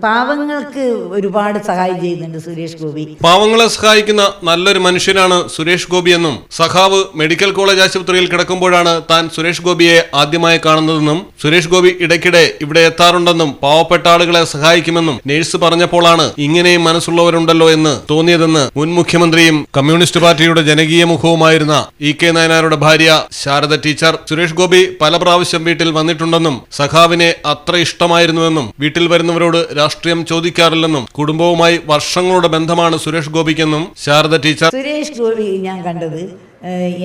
പാവങ്ങൾക്ക് ഒരുപാട് സഹായം ചെയ്യുന്നുണ്ട് സുരേഷ് ഗോപി. പാവങ്ങളെ സഹായിക്കുന്ന നല്ലൊരു മനുഷ്യനാണ് സുരേഷ് ഗോപി എന്നും സഖാവ് മെഡിക്കൽ കോളേജ് ആശുപത്രിയിൽ കിടക്കുമ്പോഴാണ് താൻ സുരേഷ് ഗോപിയെ ആദ്യമായി കാണുന്നതെന്നും സുരേഷ് ഗോപി ഇടയ്ക്കിടെ ഇവിടെ എത്താറുണ്ടെന്നും പാവപ്പെട്ട ആളുകളെ സഹായിക്കുമെന്നും നേഴ്സ് പറഞ്ഞപ്പോഴാണ് ഇങ്ങനെയും മനസ്സുള്ളവരുണ്ടല്ലോ എന്ന് തോന്നിയതെന്ന് മുൻ മുഖ്യമന്ത്രിയും കമ്മ്യൂണിസ്റ്റ് പാർട്ടിയുടെ ജനകീയ മുഖവുമായിരുന്ന ഇ.കെ. നായനാരുടെ ഭാര്യ ശാരദ ടീച്ചർ. സുരേഷ് ഗോപി പല പ്രാവശ്യം വീട്ടിൽ വന്നിട്ടുണ്ടെന്നും സഖാവിനെ അത്ര ഇഷ്ടമായിരുന്നുവെന്നും വീട്ടിൽ വരുന്നവരോട് രാഷ്ട്രീയം ചോദിക്കാറില്ലെന്നും കുടുംബവുമായി വർഷങ്ങളുടെ ബന്ധമാണ് സുരേഷ് ഗോപിക്കെന്നും ശാരദ ടീച്ചർ. സുരേഷ് ഗോപി ഞാൻ കണ്ടത്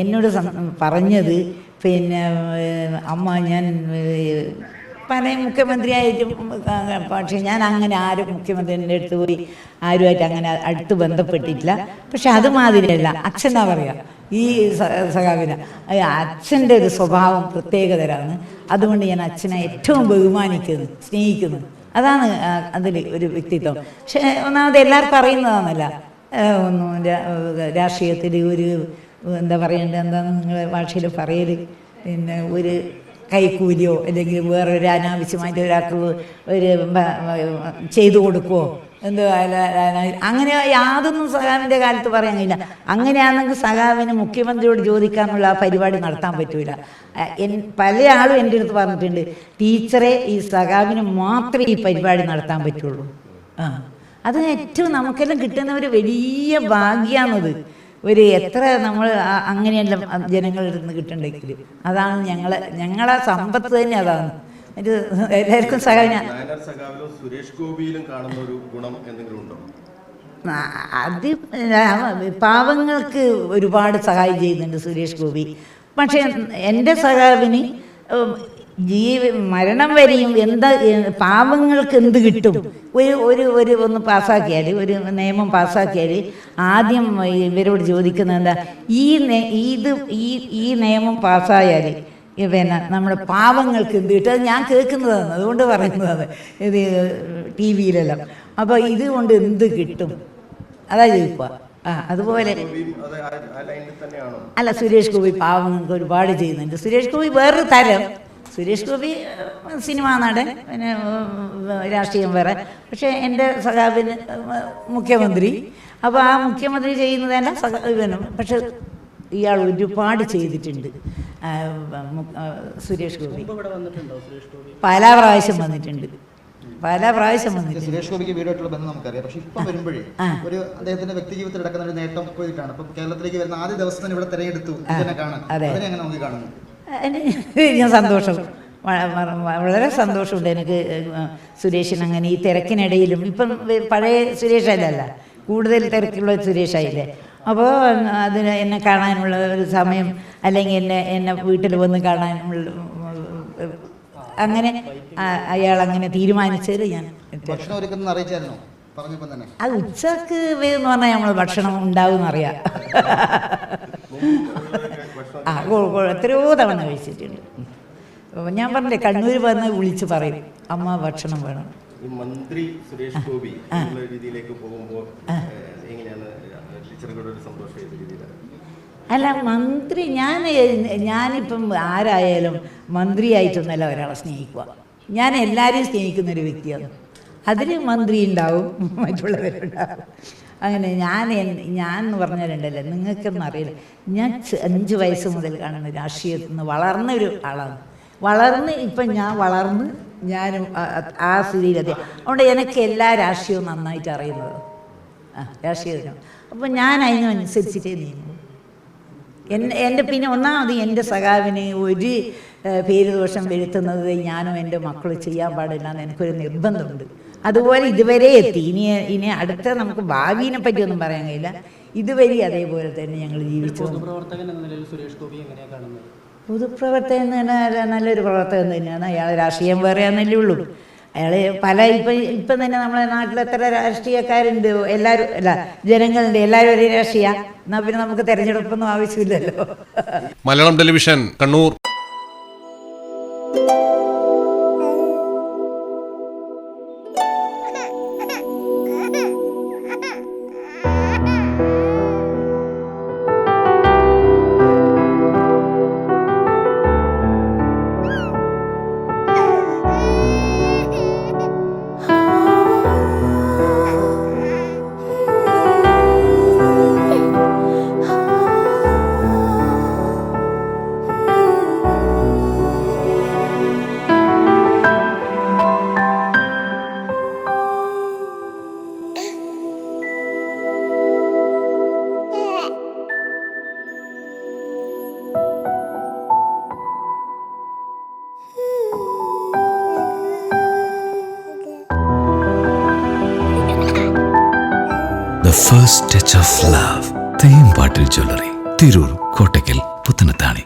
എന്നോട് പറഞ്ഞത് പിന്നെ അമ്മ ഞാൻ പല മുഖ്യമന്ത്രിയായിട്ടും പക്ഷേ ഞാൻ അങ്ങനെ ആരും മുഖ്യമന്ത്രിൻ്റെ അടുത്ത് പോയി ആരുമായിട്ട് അങ്ങനെ അടുത്ത് ബന്ധപ്പെട്ടിട്ടില്ല. പക്ഷെ അതുമാതിരിയല്ല അച്ഛനാ പറയാ ഈ സഖാവിന് അച്ഛൻ്റെ ഒരു സ്വഭാവം പ്രത്യേകതരാണ്. അതുകൊണ്ട് ഞാൻ അച്ഛനെ ഏറ്റവും ബഹുമാനിക്കുന്നു, സ്നേഹിക്കുന്നു. അതാണ് അതിൽ ഒരു വ്യക്തിത്വം. പക്ഷെ ഒന്നാമത് എല്ലാവർക്കും അറിയുന്നതാണല്ല, ഒന്നും രാഷ്ട്രീയത്തിൽ ഒരു എന്താ പറയേണ്ടത്, എന്താണെന്ന് നിങ്ങളുടെ ഭാഷയിൽ പറയൽ, പിന്നെ ഒരു കൈക്കൂലിയോ അല്ലെങ്കിൽ വേറൊരു അനാവശ്യമായിട്ട് ഒരാൾക്ക് ഒരു ചെയ്തു കൊടുക്കുമോ എന്തോ അങ്ങനെ യാതൊന്നും സഖാവിൻ്റെ കാലത്ത് പറയാൻ കഴിയില്ല. അങ്ങനെയാണെങ്കിൽ സഖാവിന് മുഖ്യമന്ത്രിയോട് ചോദിക്കാനുള്ള ആ പരിപാടി നടത്താൻ പറ്റൂല. പല ആളും എൻ്റെ അടുത്ത് പറഞ്ഞിട്ടുണ്ട്, ടീച്ചറെ ഈ സഖാവിന് മാത്രമേ ഈ പരിപാടി നടത്താൻ പറ്റുള്ളൂ. അത് ഏറ്റവും നമുക്കെല്ലാം കിട്ടുന്ന ഒരു വലിയ ഭാഗ്യമാണത്. ഒരു എത്ര നമ്മൾ അങ്ങനെയെല്ലാം ജനങ്ങളിൽ നിന്ന് കിട്ടണ്ടെങ്കിൽ അതാണ് ഞങ്ങളെ സമ്പത്ത് തന്നെ. അതാണ് എല്ലാവർക്കും അത് പാവങ്ങൾക്ക് ഒരുപാട് സഹായം ചെയ്യുന്നുണ്ട് സുരേഷ് ഗോപി. പക്ഷെ എൻ്റെ സഖാവിന് മരണം വരെയും എന്താ പാവങ്ങൾക്ക് എന്ത് കിട്ടും, ഒരു ഒന്ന് പാസ്സാക്കിയാൽ, ഒരു നിയമം പാസ്സാക്കിയാൽ ആദ്യം ഇവരോട് ചോദിക്കുന്നത് എന്താ, ഈ നിയമം പാസ്സായാൽ പിന്നെ നമ്മുടെ പാവങ്ങൾക്ക് എന്ത് കിട്ടും. അത് ഞാൻ കേൾക്കുന്നതാണ്, അതുകൊണ്ട് പറയുന്നതാണ് ഇത് ടി വിയിലെല്ലാം. അപ്പോൾ ഇതുകൊണ്ട് എന്ത് കിട്ടും അതാ ചോദിക്കുക. അതുപോലെ അല്ല, സുരേഷ് ഗോപി പാവങ്ങൾക്ക് ഒരുപാട് ചെയ്യുന്നുണ്ട്. സുരേഷ് ഗോപി വേറൊരു തരം. സുരേഷ് ഗോപി സിനിമാ നടൻ, പിന്നെ രാഷ്ട്രീയം വേറെ. പക്ഷേ എൻ്റെ സഖാവിന് മുഖ്യമന്ത്രി. അപ്പോൾ ആ മുഖ്യമന്ത്രി ചെയ്യുന്നതല്ല സഖാവിനും. പക്ഷെ ഇയാൾ ഒരുപാട് ചെയ്തിട്ടുണ്ട് സുരേഷ് ഗോപി. പല പ്രാവശ്യം വന്നിട്ടുണ്ട്. സുരേഷ് ഗോപിക്ക് വീടുമായിട്ടുള്ള ബന്ധം നമുക്കറിയാം. പക്ഷെ ഇപ്പം വരുമ്പോഴേ ഒരു അദ്ദേഹത്തിന്റെ വ്യക്തി ജീവിതത്തിൽ നടക്കുന്ന ഒരു നേട്ടം പോയിട്ടാണ്. ഇപ്പം കേരളത്തിലേക്ക് വരുന്ന ആദ്യ ദിവസം തന്നെ ഇവിടെ തിരഞ്ഞെടുത്തു ഇതിനെ കാണാൻ. അതിനെങ്ങനെ നമുക്ക് കാണുന്നു? ഞാൻ സന്തോഷം, വളരെ സന്തോഷമുണ്ട് എനിക്ക്. സുരേഷിന് അങ്ങനെ ഈ തിരക്കിനിടയിലും ഇപ്പം പഴയ സുരേഷല്ല, കൂടുതൽ തിരക്കുള്ള സുരേഷായില്ലേ. അപ്പോൾ അതിന് എന്നെ കാണാനുള്ള ഒരു സമയം, അല്ലെങ്കിൽ എന്നെ വീട്ടിൽ വന്ന് കാണാനുള്ള അങ്ങനെ അയാൾ അങ്ങനെ തീരുമാനിച്ചത്. ഞാൻ അത് ഉച്ചക്ക് എന്ന് പറഞ്ഞാൽ നമ്മൾ ഭക്ഷണം ഉണ്ടാവും എന്നറിയാം. എത്രയോ തവണ കഴിച്ചിട്ടുണ്ട്. ഞാൻ പറഞ്ഞില്ലേ, കണ്ണൂർ വന്ന് വിളിച്ച് പറയും അമ്മ ഭക്ഷണം വേണം. മന്ത്രി സുരേഷ് ഗോപി രീതിയിലേക്ക് പോകുമ്പോൾ അല്ല, മന്ത്രി ഞാനിപ്പം ആരായാലും മന്ത്രിയായിട്ടൊന്നല്ല ഒരാളെ സ്നേഹിക്കുക. ഞാൻ എല്ലാവരെയും സ്നേഹിക്കുന്നൊരു വ്യക്തിയാണ്. അതിൽ മന്ത്രി ഉണ്ടാവും, മറ്റുള്ളവരുണ്ടാവും. അങ്ങനെ ഞാൻ എന്ന് പറഞ്ഞാലുണ്ടല്ലോ, നിങ്ങൾക്കൊന്നും അറിയില്ല, ഞാൻ 5 വയസ്സ് മുതൽ കാണുന്ന രാഷ്ട്രീയത്തിൽ നിന്ന് വളർന്നൊരു ആളാണ്. ഇപ്പം ഞാനും ആ സ്ഥിതിയിലെത്തി. അതുകൊണ്ട് എനിക്ക് എല്ലാ രാഷ്ട്രീയവും നന്നായിട്ട് അറിയുന്നത് രാഷ്ട്രീയത്തിനും. അപ്പോൾ ഞാൻ അതിനനുസരിച്ചിട്ടേ നീങ്ങും. എൻ്റെ പിന്നെ ഒന്നാമത് എൻ്റെ സഖാവിന് ഒരു പേര് ദോഷം വരുത്തുന്നത് ഞാനും എൻ്റെ മക്കളും ചെയ്യാൻ പാടില്ല എന്ന് എനിക്കൊരു നിർബന്ധമുണ്ട്. അതുപോലെ ഇതുവരെ എത്തി. ഇനി അടുത്ത നമുക്ക് ഭാവിയെ പറ്റിയൊന്നും പറയാൻ കഴിയില്ല. ഇതുവരെ അതേപോലെ തന്നെ ഞങ്ങൾ ജീവിച്ചു. പൊതുപ്രവർത്തകൻ നല്ലൊരു പ്രവർത്തകൻ തന്നെയാണ്. അയാൾ രാഷ്ട്രീയം വേറെയാണെന്നല്ലേ ഉള്ളൂ. അയാൾ ഇപ്പം തന്നെ നമ്മളെ നാട്ടിൽ എത്ര രാഷ്ട്രീയക്കാരുണ്ട്, എല്ലാവരും അല്ല ജനങ്ങളുണ്ട്, എല്ലാവരും ഒരേ രാഷ്ട്രീയ. എന്നാൽ പിന്നെ നമുക്ക് തെരഞ്ഞെടുപ്പൊന്നും ആവശ്യമില്ലല്ലോ. Malayalam television, Kannur. The first touch of love. തേമ്പാട്ടിൽ jewellery, Tirur, Kottakkal, Puthanathani.